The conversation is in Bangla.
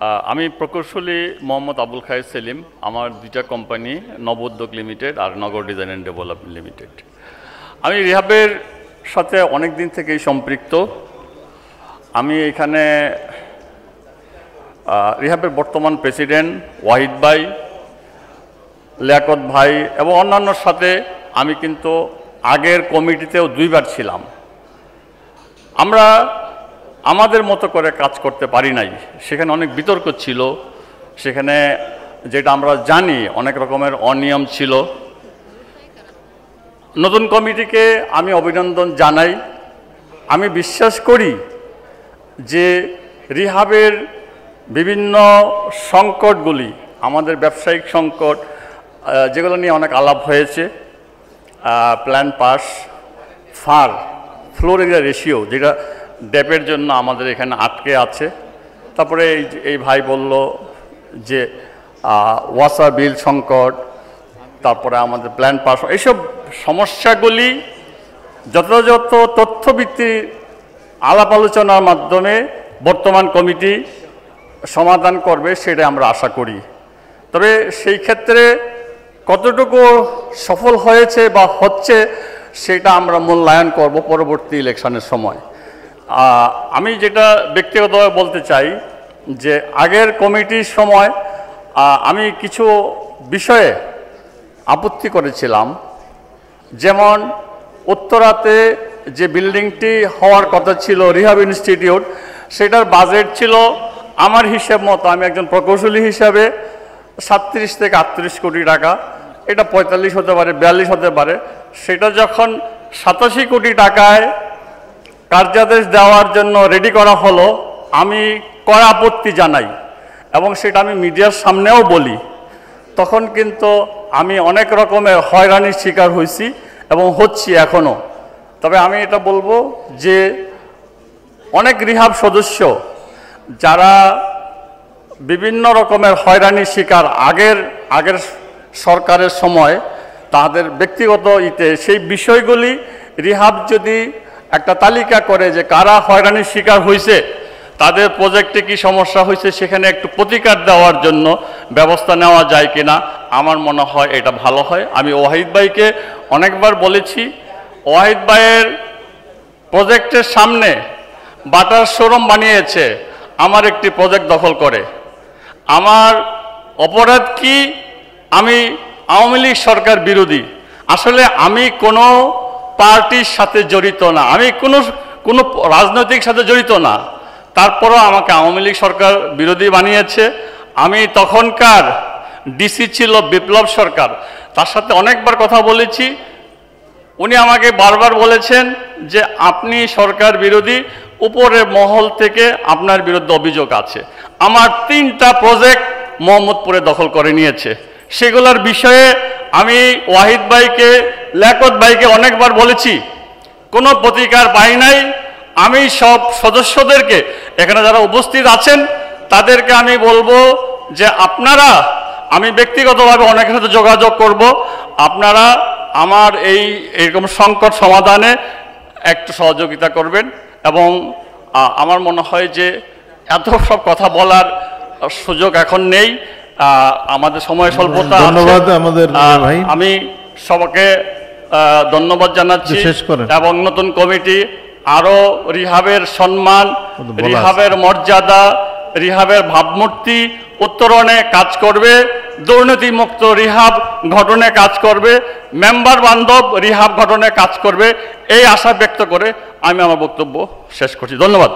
আমি প্রকৌশলী মোহাম্মদ আবুল খায়ের সেলিম। আমার দুইটা কোম্পানি, নবোদ্যোগ লিমিটেড আর Nagar design and development limited. আমি রিহাবের সাথে অনেক দিন থেকেই সম্পৃক্ত। আমি এখানে রিহাবের বর্তমান প্রেসিডেন্ট ওয়াহিদ ভাই, লিয়াকত ভাই এবং অন্যান্যর সাথে আমি কিন্তু আগের কমিটিতেও দুইবার ছিলাম। আমরা আমাদের মতো করে কাজ করতে পারি নাই, সেখানে অনেক বিতর্ক ছিল, সেখানে যেটা আমরা জানি অনেক রকমের অনিয়ম ছিল। নতুন কমিটিকে আমি অভিনন্দন জানাই। আমি বিশ্বাস করি যে রিহাবের বিভিন্ন সংকটগুলি, আমাদের ব্যবসায়িক সংকট যেগুলো নিয়ে অনেক আলাপ হয়েছে, plan pass, floor area ratio যেটা ড্যাপের জন্য আমাদের এখানে আটকে আছে, তারপরে এই ভাই বলল যে ওয়াসার বিল সংকট, তারপরে আমাদের প্ল্যান পাস, এইসব সমস্যাগুলি যথাযথ তথ্যভিত্তিক আলাপ আলোচনার মাধ্যমে বর্তমান কমিটি সমাধান করবে সেটা আমরা আশা করি। তবে সেই ক্ষেত্রে কতটুকু সফল হয়েছে বা হচ্ছে সেটা আমরা মূল্যায়ন করব পরবর্তী ইলেকশনের সময়। আমি যেটা ব্যক্তিগতভাবে বলতে চাই যে আগের কমিটির সময় আমি কিছু বিষয়ে আপত্তি করেছিলাম, যেমন উত্তরাতে যে বিল্ডিংটি হওয়ার কথা ছিল রিহাব ইনস্টিটিউট, সেটার বাজেট ছিল আমার হিসাব মতো, আমি একজন প্রকৌশলী হিসাবে 37 থেকে 38 কোটি টাকা, এটা 45 হতে পারে, 42 হতে পারে। সেটা যখন 87 কোটি টাকায় কার্যাদেশ দেওয়ার জন্য রেডি করা হলো, আমি কড়া আপত্তি জানাই এবং সেটা আমি মিডিয়ার সামনেও বলি। তখন কিন্তু আমি অনেক রকমের হয়রানির শিকার হয়েছি এবং হচ্ছি এখনও। তবে আমি এটা বলবো যে অনেক রিহাব সদস্য যারা বিভিন্ন রকমের হয়রানির শিকার আগের সরকারের সময়, তাদের ব্যক্তিগত সেই বিষয়গুলি রিহাব যদি একটা তালিকা করে যে কারা হয়রানির শিকার হয়েছে, তাদের প্রজেক্টে কি সমস্যা হয়েছে, সেখানে একটু প্রতিকার দেওয়ার জন্য ব্যবস্থা নেওয়া যায় কিনা, আমার মনে হয় এটা ভালো হয়। আমি ওয়াহিদ ভাইকে অনেকবার বলেছি, ওয়াহিদ ভাইয়ের প্রজেক্টের সামনে বাটার শোরুম বানিয়েছে আমার একটি প্রজেক্ট দখল করে। আমার অপরাধ কি? আমি আওয়ামী লীগ সরকার বিরোধী। আসলে আমি কোনো পার্টির সাথে জড়িত না, আমি কোনো রাজনৈতিক সাথে জড়িত না, তারপরও আমাকে আওয়ামী লীগ সরকার বিরোধী বানিয়েছে। আমি তখনকার ডিসি ছিল বিপ্লব সরকার, তার সাথে অনেকবার কথা বলেছি। উনি আমাকে বারবার বলেছেন যে আপনি সরকার বিরোধী, উপরের মহল থেকে আপনার বিরুদ্ধে অভিযোগ আছে। আমার 3টা প্রজেক্ট মোহাম্মদপুরে দখল করে নিয়েছে। সেগুলোর বিষয়ে আমি ওয়াহিদ ভাইকে, লিয়াকত ভাইকে অনেকবার বলেছি, কোনো প্রতিকার পাই নাই। আমি সব সদস্যদেরকে, এখানে যারা উপস্থিত আছেন তাদেরকে আমি বলবো যে আপনারা, আমি ব্যক্তিগতভাবে অনেকের সাথে যোগাযোগ করব, আপনারা আমার এইরকম সংকট সমাধানে একটু সহযোগিতা করবেন। এবং আমার মনে হয় যে এত সব কথা বলার সুযোগ এখন নেই, আমাদের সময় স্বল্পতা। ধন্যবাদ আমাদের ভাই। আমি সবাইকে ধন্যবাদ জানাচ্ছি এবং নতুন কমিটি আরো রিহাবের সম্মান, রিহাবের মর্যাদা, রিহাবের ভাবমূর্তি উত্তরণে কাজ করবে, দুর্নীতিমুক্ত রিহাব গঠনে কাজ করবে, মেম্বার বান্ধব রিহাব গঠনে কাজ করবে, এই আশা ব্যক্ত করে আমি আমার বক্তব্য শেষ করছি। ধন্যবাদ।